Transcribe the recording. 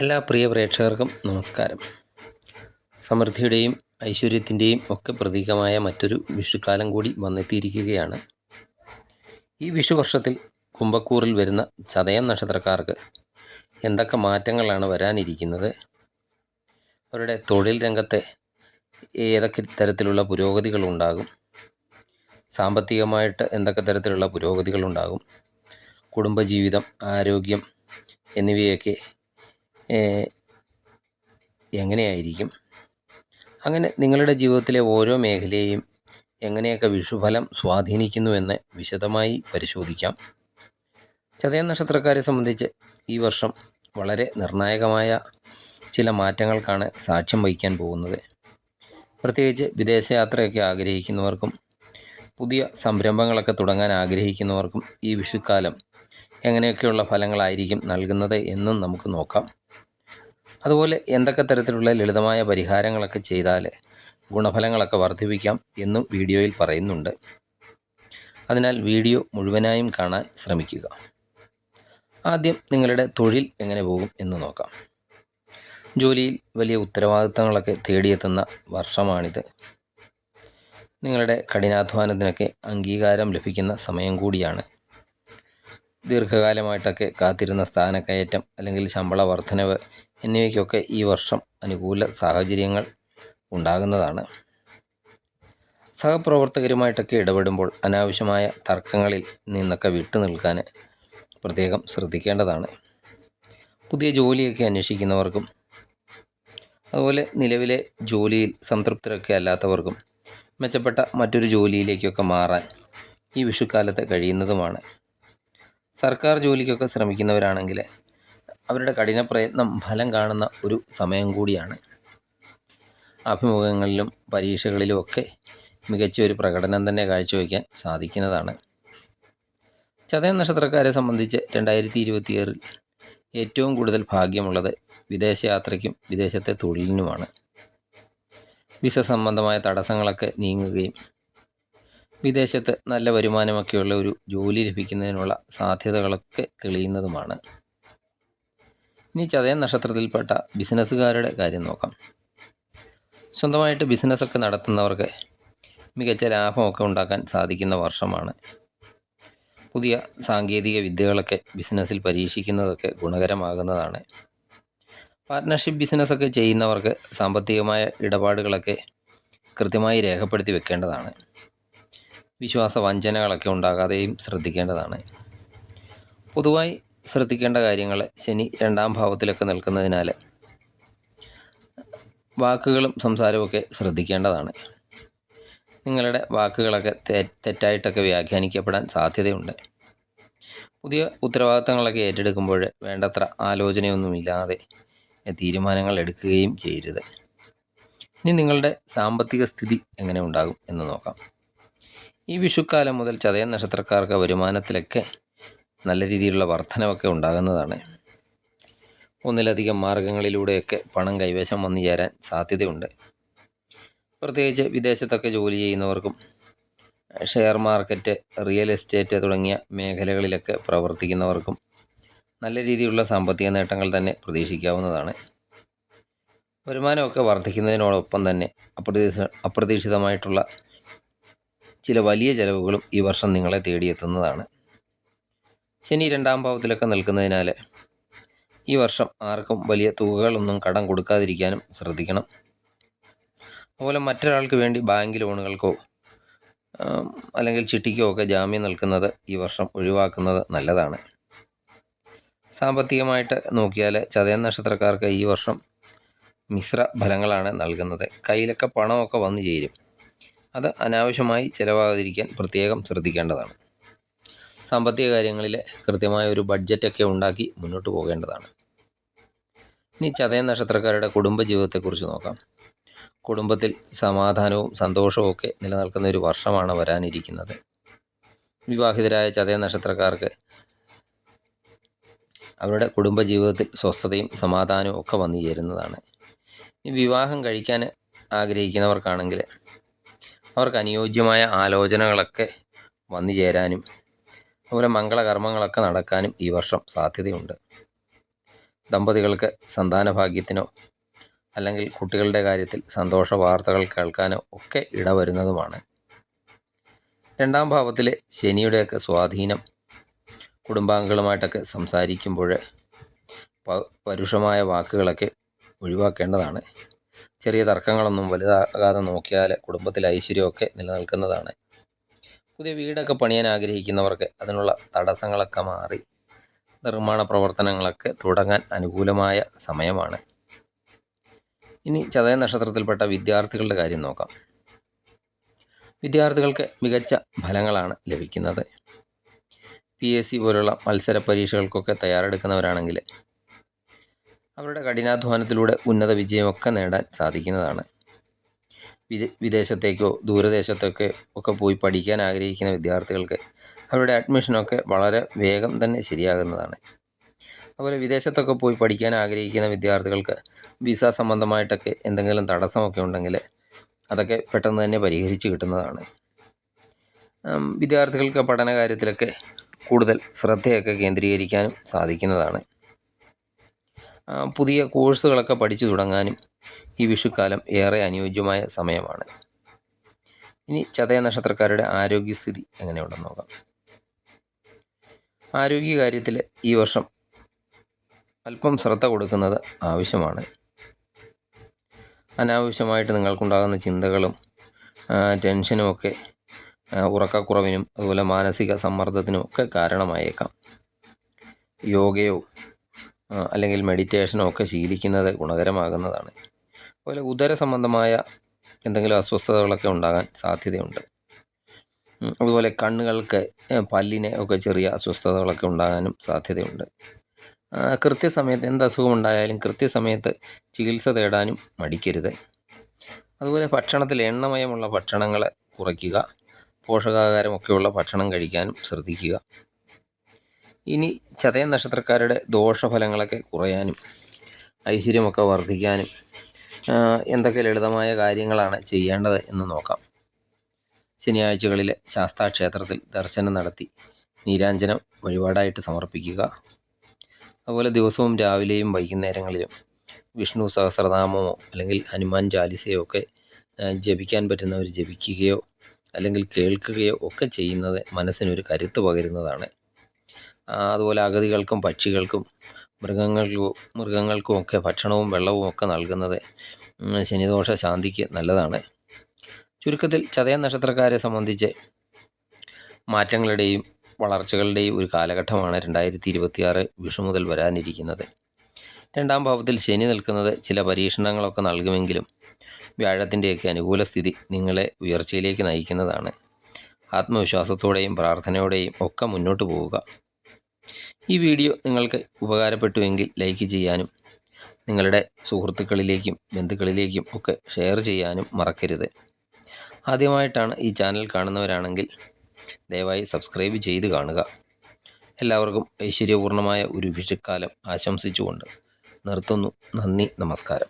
എല്ലാ പ്രിയ പ്രേക്ഷകർക്കും നമസ്കാരം. സമൃദ്ധിയുടെയും ഐശ്വര്യത്തിൻ്റെയും ഒക്കെ പ്രതീകമായ മറ്റൊരു വിഷുക്കാലം കൂടി വന്നെത്തിയിരിക്കുകയാണ്. ഈ വിഷുവർഷത്തിൽ കുംഭക്കൂറിൽ വരുന്ന ചതയം നക്ഷത്രക്കാർക്ക് എന്തൊക്കെ മാറ്റങ്ങളാണ് വരാനിരിക്കുന്നത്? അവരുടെ തൊഴിൽ രംഗത്തെ ഏതൊക്കെ തരത്തിലുള്ള പുരോഗതികളുണ്ടാകും? സാമ്പത്തികമായിട്ട് എന്തൊക്കെ തരത്തിലുള്ള പുരോഗതികളുണ്ടാകും? കുടുംബജീവിതം, ആരോഗ്യം എന്നിവയൊക്കെ എങ്ങനെയായിരിക്കും? അങ്ങനെ നിങ്ങളുടെ ജീവിതത്തിലെ ഓരോ മേഖലയെയും എങ്ങനെയൊക്കെ വിഷുഫലം സ്വാധീനിക്കുന്നുവെന്ന് വിശദമായി പരിശോധിക്കാം. ചതയം നക്ഷത്രക്കാരെ സംബന്ധിച്ച് ഈ വർഷം വളരെ നിർണായകമായ ചില മാറ്റങ്ങൾക്കാണ് സാക്ഷ്യം വഹിക്കാൻ പോകുന്നത്. പ്രത്യേകിച്ച് വിദേശയാത്രയൊക്കെ ആഗ്രഹിക്കുന്നവർക്കും പുതിയ സംരംഭങ്ങളൊക്കെ തുടങ്ങാൻ ആഗ്രഹിക്കുന്നവർക്കും ഈ വിഷുക്കാലം എങ്ങനെയൊക്കെയുള്ള ഫലങ്ങളായിരിക്കും നൽകുന്നത് എന്നും നമുക്ക് നോക്കാം. അതുപോലെ എന്തൊക്കെ തരത്തിലുള്ള ലളിതമായ പരിഹാരങ്ങളൊക്കെ ചെയ്താൽ ഗുണഫലങ്ങളൊക്കെ വർദ്ധിപ്പിക്കാം എന്നും വീഡിയോയിൽ പറയുന്നുണ്ട്. അതിനാൽ വീഡിയോ മുഴുവനായും കാണാൻ ശ്രമിക്കുക. ആദ്യം നിങ്ങളുടെ തൊഴിൽ എങ്ങനെ പോകും എന്ന് നോക്കാം. ജോലിയിൽ വലിയ ഉത്തരവാദിത്തങ്ങളൊക്കെ തേടിയെത്തുന്ന വർഷമാണിത്. നിങ്ങളുടെ കഠിനാധ്വാനത്തിനൊക്കെ അംഗീകാരം ലഭിക്കുന്ന സമയം കൂടിയാണ്. ദീർഘകാലമായിട്ടൊക്കെ കാത്തിരുന്ന സ്ഥാനക്കയറ്റം അല്ലെങ്കിൽ ശമ്പള വർധനവ് എന്നിവയ്ക്കൊക്കെ ഈ വർഷം അനുകൂല സാഹചര്യങ്ങൾ ഉണ്ടാകുന്നതാണ്. സഹപ്രവർത്തകരുമായിട്ടൊക്കെ ഇടപെടുമ്പോൾ അനാവശ്യമായ തർക്കങ്ങളിൽ നിന്നൊക്കെ വിട്ടു നിൽക്കാൻ പ്രത്യേകം ശ്രദ്ധിക്കേണ്ടതാണ്. പുതിയ ജോലിയൊക്കെ അന്വേഷിക്കുന്നവർക്കും അതുപോലെ നിലവിലെ ജോലിയിൽ സംതൃപ്തരൊക്കെ അല്ലാത്തവർക്കും മെച്ചപ്പെട്ട മറ്റൊരു ജോലിയിലേക്കൊക്കെ മാറാൻ ഈ വിഷുക്കാലത്ത് കഴിയുന്നതുമാണ്. സർക്കാർ ജോലിക്കൊക്കെ ശ്രമിക്കുന്നവരാണെങ്കിൽ അവരുടെ കഠിന പ്രയത്നം ഫലം കാണുന്ന ഒരു സമയം കൂടിയാണ്. അഭിമുഖങ്ങളിലും പരീക്ഷകളിലും ഒക്കെ മികച്ച ഒരു പ്രകടനം തന്നെ കാഴ്ചവെക്കാൻ സാധിക്കുന്നതാണ്. ചതയം നക്ഷത്രക്കാരെ സംബന്ധിച്ച് 2026 ഏറ്റവും കൂടുതൽ ഭാഗ്യമുള്ളത് വിദേശയാത്രയ്ക്കും വിദേശത്തെ തൊഴിലിനുമാണ്. വിസ സംബന്ധമായ തടസ്സങ്ങളൊക്കെ നീങ്ങുകയും വിദേശത്ത് നല്ല വരുമാനമൊക്കെയുള്ള ഒരു ജോലി ലഭിക്കുന്നതിനുള്ള സാധ്യതകളൊക്കെ തെളിയുന്നതുമാണ്. ഇനി ചതയം നക്ഷത്രത്തിൽപ്പെട്ട ബിസിനസ്സുകാരുടെ കാര്യം നോക്കാം. സ്വന്തമായിട്ട് ബിസിനസ്സൊക്കെ നടത്തുന്നവർക്ക് മികച്ച ലാഭമൊക്കെ ഉണ്ടാക്കാൻ സാധിക്കുന്ന വർഷമാണ്. പുതിയ സാങ്കേതിക വിദ്യകളൊക്കെ ബിസിനസ്സിൽ പരീക്ഷിക്കുന്നതൊക്കെ ഗുണകരമാകുന്നതാണ്. പാർട്ട്ണർഷിപ്പ് ബിസിനസ്സൊക്കെ ചെയ്യുന്നവർക്ക് സാമ്പത്തികമായ ഇടപാടുകളൊക്കെ കൃത്യമായി രേഖപ്പെടുത്തി വെക്കേണ്ടതാണ്. വിശ്വാസ വഞ്ചനകളൊക്കെ ഉണ്ടാകാതെയും ശ്രദ്ധിക്കേണ്ടതാണ്. പൊതുവായി ശ്രദ്ധിക്കേണ്ട കാര്യങ്ങൾ, ശനി 2ാം ഭാവത്തിലൊക്കെ നിൽക്കുന്നതിനാൽ വാക്കുകളും സംസാരമൊക്കെ ശ്രദ്ധിക്കേണ്ടതാണ്. നിങ്ങളുടെ വാക്കുകളൊക്കെ തെറ്റായിട്ടൊക്കെ വ്യാഖ്യാനിക്കപ്പെടാൻ സാധ്യതയുണ്ട്. പുതിയ ഉത്തരവാദിത്തങ്ങളൊക്കെ ഏറ്റെടുക്കുമ്പോൾ വേണ്ടത്ര ആലോചനയൊന്നുമില്ലാതെ തീരുമാനങ്ങൾ എടുക്കുകയും ചെയ്യരുത്. ഇനി നിങ്ങളുടെ സാമ്പത്തിക സ്ഥിതി എങ്ങനെ ഉണ്ടാകും എന്ന് നോക്കാം. ഈ വിഷുക്കാലം മുതൽ ചതയം നക്ഷത്രക്കാർക്ക് വരുമാനത്തിലൊക്കെ നല്ല രീതിയിലുള്ള വർധനവൊക്കെ ഉണ്ടാകുന്നതാണ്. ഒന്നിലധികം മാർഗങ്ങളിലൂടെയൊക്കെ പണം കൈവശം വന്നു ചേരാൻ സാധ്യതയുണ്ട്. പ്രത്യേകിച്ച് വിദേശത്തൊക്കെ ജോലി ചെയ്യുന്നവർക്കും ഷെയർ മാർക്കറ്റ്, റിയൽ എസ്റ്റേറ്റ് തുടങ്ങിയ മേഖലകളിലൊക്കെ പ്രവർത്തിക്കുന്നവർക്കും നല്ല രീതിയിലുള്ള സാമ്പത്തിക നേട്ടങ്ങൾ തന്നെ പ്രതീക്ഷിക്കാവുന്നതാണ്. വരുമാനമൊക്കെ വർദ്ധിക്കുന്നതിനോടൊപ്പം തന്നെ അപ്രതീക്ഷിതമായിട്ടുള്ള ചില വലിയ ചിലവുകളും ഈ വർഷം നിങ്ങളെ തേടിയെത്തുന്നതാണ്. ശനി 2ാം ഭാവത്തിലൊക്കെ നിൽക്കുന്നതിനാൽ ഈ വർഷം ആർക്കും വലിയ തുകകളൊന്നും കടം കൊടുക്കാതിരിക്കാനും ശ്രദ്ധിക്കണം. അതുപോലെ മറ്റൊരാൾക്ക് വേണ്ടി ബാങ്ക് ലോണുകൾക്കോ അല്ലെങ്കിൽ ചിട്ടിക്കോ ഒക്കെ ജാമ്യം നിൽക്കുന്നത് ഈ വർഷം ഒഴിവാക്കുന്നത് നല്ലതാണ്. സാമ്പത്തികമായിട്ട് നോക്കിയാൽ ചതയം നക്ഷത്രക്കാർക്ക് ഈ വർഷം മിശ്ര ഫലങ്ങളാണ് നൽകുന്നത്. കയ്യിലൊക്കെ പണമൊക്കെ വന്നു ചേരും. അത് അനാവശ്യമായി ചിലവാകാതിരിക്കാൻ പ്രത്യേകം ശ്രദ്ധിക്കേണ്ടതാണ്. സാമ്പത്തിക കാര്യങ്ങളിൽ കൃത്യമായ ഒരു ബഡ്ജറ്റൊക്കെ ഉണ്ടാക്കി മുന്നോട്ട് പോകേണ്ടതാണ്. ഇനി ചതയം നക്ഷത്രക്കാരുടെ കുടുംബജീവിതത്തെക്കുറിച്ച് നോക്കാം. കുടുംബത്തിൽ സമാധാനവും സന്തോഷവും ഒക്കെ നിലനിൽക്കുന്ന ഒരു വർഷമാണ് വരാനിരിക്കുന്നത്. വിവാഹിതരായ ചതയം നക്ഷത്രക്കാർക്ക് അവരുടെ കുടുംബജീവിതത്തിൽ സ്വസ്ഥതയും സമാധാനവും ഒക്കെ വന്നു ചേരുന്നതാണ്. ഈ വിവാഹം കഴിക്കാൻ ആഗ്രഹിക്കുന്നവർക്കാണെങ്കിൽ അവർക്ക് അനുയോജ്യമായ ആലോചനകളൊക്കെ വന്നു ചേരാനും അതുപോലെ മംഗളകർമ്മങ്ങളൊക്കെ നടക്കാനും ഈ വർഷം സാധ്യതയുണ്ട്. ദമ്പതികൾക്ക് സന്താന ഭാഗ്യത്തിനോ അല്ലെങ്കിൽ കുട്ടികളുടെ കാര്യത്തിൽ സന്തോഷ വാർത്തകൾ കേൾക്കാനോ ഒക്കെ ഇടവരുന്നതുമാണ്. 2ാം ഭാവത്തിലെ ശനിയുടെയൊക്കെ സ്വാധീനം കുടുംബാംഗങ്ങളുമായിട്ടൊക്കെ സംസാരിക്കുമ്പോൾ പരുഷമായ വാക്കുകളൊക്കെ ഒഴിവാക്കേണ്ടതാണ്. ചെറിയ തർക്കങ്ങളൊന്നും വലുതാകാതെ നോക്കിയാൽ കുടുംബത്തിൽ ഐശ്വര്യമൊക്കെ നിലനിൽക്കുന്നതാണ്. പുതിയ വീടൊക്കെ പണിയാൻ ആഗ്രഹിക്കുന്നവർക്ക് അതിനുള്ള തടസ്സങ്ങളൊക്കെ മാറി നിർമ്മാണ പ്രവർത്തനങ്ങളൊക്കെ തുടങ്ങാൻ അനുകൂലമായ സമയമാണ്. ഇനി ചതയ നക്ഷത്രത്തിൽപ്പെട്ട വിദ്യാർത്ഥികളുടെ കാര്യം നോക്കാം. വിദ്യാർത്ഥികൾക്ക് മികച്ച ഫലങ്ങളാണ് ലഭിക്കുന്നത്. PSC പോലുള്ള മത്സര പരീക്ഷകൾക്കൊക്കെ തയ്യാറെടുക്കുന്നവരാണെങ്കിൽ അവരുടെ കഠിനാധ്വാനത്തിലൂടെ ഉന്നത വിജയമൊക്കെ നേടാൻ സാധിക്കുന്നതാണ്. വിദേശത്തേക്കോ ദൂരദേശത്തേക്കോ ഒക്കെ പോയി പഠിക്കാൻ ആഗ്രഹിക്കുന്ന വിദ്യാർത്ഥികൾക്ക് അവരുടെ അഡ്മിഷനൊക്കെ വളരെ വേഗം തന്നെ ശരിയാകുന്നതാണ്. അതുപോലെ വിദേശത്തൊക്കെ പോയി പഠിക്കാൻ ആഗ്രഹിക്കുന്ന വിദ്യാർത്ഥികൾക്ക് വിസ സംബന്ധമായിട്ടൊക്കെ എന്തെങ്കിലും തടസ്സമൊക്കെ ഉണ്ടെങ്കിൽ അതൊക്കെ പെട്ടെന്ന് തന്നെ പരിഹരിച്ച് കിട്ടുന്നതാണ്. വിദ്യാർത്ഥികൾക്ക് പഠന കാര്യത്തിലൊക്കെ കൂടുതൽ ശ്രദ്ധയൊക്കെ കേന്ദ്രീകരിക്കാനും സാധിക്കുന്നതാണ്. പുതിയ കോഴ്സുകളൊക്കെ പഠിച്ചു തുടങ്ങാനും ഈ വിഷുക്കാലം ഏറെ അനുയോജ്യമായ സമയമാണ്. ഇനി ചതയ നക്ഷത്രക്കാരുടെ ആരോഗ്യസ്ഥിതി എങ്ങനെയുണ്ടെന്ന് നോക്കാം. ആരോഗ്യകാര്യത്തിൽ ഈ വർഷം അല്പം ശ്രദ്ധ കൊടുക്കുന്നത് ആവശ്യമാണ്. അനാവശ്യമായിട്ട് നിങ്ങൾക്കുണ്ടാകുന്ന ചിന്തകളും ടെൻഷനും ഒക്കെ ഉറക്കക്കുറവിനും അതുപോലെ മാനസിക സമ്മർദ്ദത്തിനും ഒക്കെ കാരണമായേക്കാം. യോഗയോ അല്ലെങ്കിൽ മെഡിറ്റേഷനോ ഒക്കെ ശീലിക്കുന്നത് ഗുണകരമാകുന്നതാണ്. അതുപോലെ ഉദര സംബന്ധമായ എന്തെങ്കിലും അസ്വസ്ഥതകളൊക്കെ ഉണ്ടാകാൻ സാധ്യതയുണ്ട്. അതുപോലെ കണ്ണുകൾക്ക് പല്ലിന് ഒക്കെ ചെറിയ അസ്വസ്ഥതകളൊക്കെ ഉണ്ടാകാനും സാധ്യതയുണ്ട്. കൃത്യസമയത്ത് എന്ത് അസുഖമുണ്ടായാലും കൃത്യസമയത്ത് ചികിത്സ തേടാനും മടിക്കരുത്. അതുപോലെ ഭക്ഷണത്തിൽ എണ്ണമയമുള്ള ഭക്ഷണങ്ങൾ കുറയ്ക്കുക, പോഷകാഹാരമൊക്കെയുള്ള ഭക്ഷണം കഴിക്കാനും ശ്രദ്ധിക്കുക. ഇനി ചതയ നക്ഷത്രക്കാരുടെ ദോഷഫലങ്ങളൊക്കെ കുറയാനും ഐശ്വര്യമൊക്കെ വർദ്ധിക്കാനും എന്തൊക്കെ ലളിതമായ കാര്യങ്ങളാണ് ചെയ്യേണ്ടത് എന്ന് നോക്കാം. ശനിയാഴ്ചകളിൽ ശാസ്താക്ഷേത്രത്തിൽ ദർശനം നടത്തി നീരാഞ്ജനം വഴിപാടായിട്ട് സമർപ്പിക്കുക. അതുപോലെ ദിവസവും രാവിലെയും വൈകുന്നേരങ്ങളിലും വിഷ്ണു സഹസ്രനാമമോ അല്ലെങ്കിൽ ഹനുമാൻ ചാലിസയോ ഒക്കെ ജപിക്കാൻ പറ്റുന്നവർ ജപിക്കുകയോ അല്ലെങ്കിൽ കേൾക്കുകയോ ഒക്കെ ചെയ്യുന്നത് മനസ്സിനൊരു കരുത്ത് പകരുന്നതാണ്. അതുപോലെ അഗതികൾക്കും പക്ഷികൾക്കും മൃഗങ്ങൾക്കും ഒക്കെ ഭക്ഷണവും വെള്ളവും ഒക്കെ നൽകുന്നത് ശനിദോഷ ശാന്തിക്ക് നല്ലതാണ്. ചുരുക്കത്തിൽ ചതയ നക്ഷത്രക്കാരെ സംബന്ധിച്ച് മാറ്റങ്ങളുടെയും വളർച്ചകളുടെയും ഒരു കാലഘട്ടമാണ് 2026 വിഷു മുതൽ വരാനിരിക്കുന്നത്. 2ാം ഭാവത്തിൽ ശനി നിൽക്കുന്നത് ചില പരീക്ഷണങ്ങളൊക്കെ നൽകുമെങ്കിലും വ്യാഴത്തിൻ്റെയൊക്കെ അനുകൂല സ്ഥിതി നിങ്ങളെ ഉയർച്ചയിലേക്ക് നയിക്കുന്നതാണ്. ആത്മവിശ്വാസത്തോടെയും പ്രാർത്ഥനയോടെയും ഒക്കെ മുന്നോട്ട് പോവുക. ഈ വീഡിയോ നിങ്ങൾക്ക് ഉപകാരപ്പെട്ടുവെങ്കിൽ ലൈക്ക് ചെയ്യാനും നിങ്ങളുടെ സുഹൃത്തുക്കളിലേക്കും ബന്ധുക്കളിലേക്കും ഒക്കെ ഷെയർ ചെയ്യാനും മറക്കരുത്. ആദ്യമായിട്ടാണ് ഈ ചാനൽ കാണുന്നവരാണെങ്കിൽ ദയവായി സബ്സ്ക്രൈബ് ചെയ്ത് കാണുക. എല്ലാവർക്കും ഐശ്വര്യപൂർണമായ ഒരു വിഷുക്കാലം ആശംസിച്ചുകൊണ്ട് നിർത്തുന്നു. നന്ദി, നമസ്കാരം.